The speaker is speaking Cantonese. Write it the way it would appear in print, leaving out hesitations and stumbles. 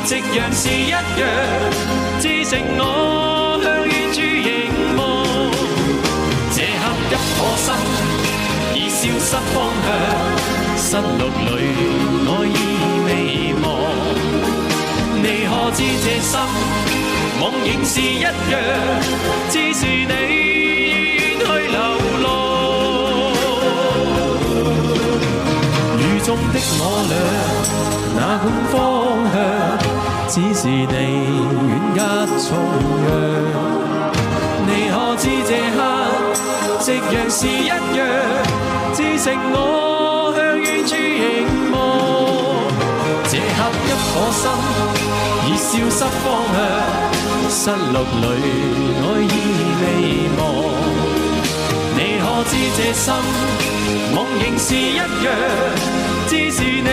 夕陽是一樣，支撐我向遠處凝望。這刻一顆心已消失方向，失落裏我已未忘。你可知這心夢仍是一樣，只是你願去流浪。雨中的我倆哪管方向，只是你遠隔重洋。你可知這刻夕陽是一樣，支撐我向遠處凝望。這刻一顆心已消失方向，失落裏我已未忘。你可知這心夢仍是一樣，只是你